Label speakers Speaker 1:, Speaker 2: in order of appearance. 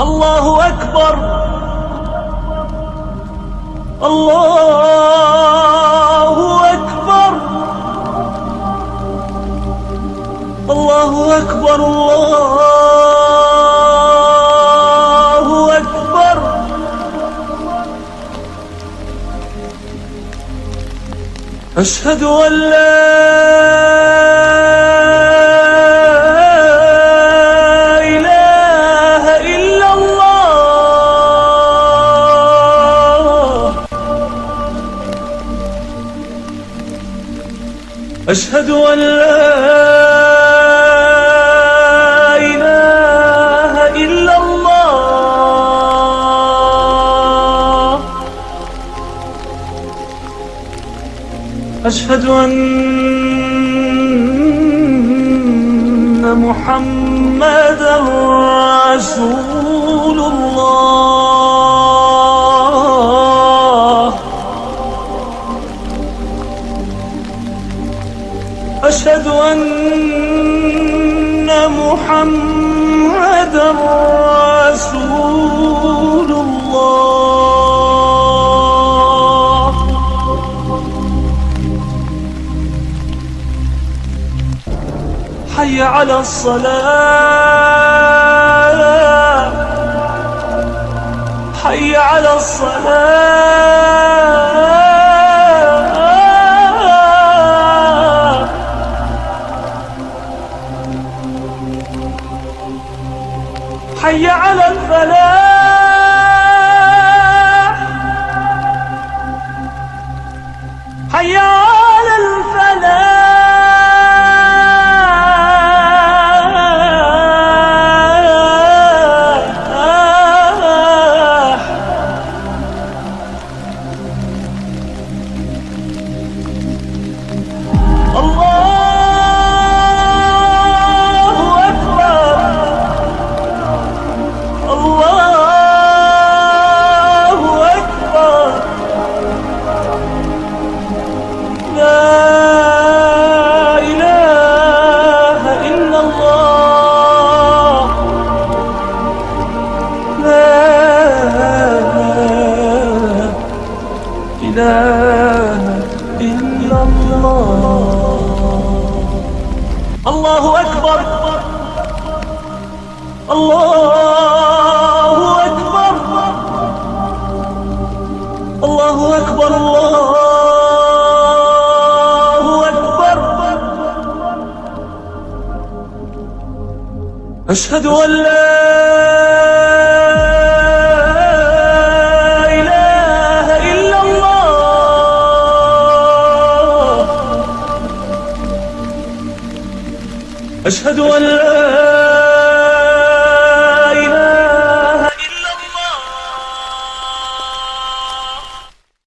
Speaker 1: الله أكبر. الله أكبر. الله أكبر. الله أكبر. أشهد أن لا أشهد أن لا إله إلا الله. أشهد أن محمدًا رسول الله. أشهد أن محمدًا رسول الله. حي على الصلاة. حي على الصلاة. حي على الفلاح. حي على الفلاح. الله أكبر. الله أكبر. الله أكبر. الله أكبر. أشهد أن لا أشهد أن لا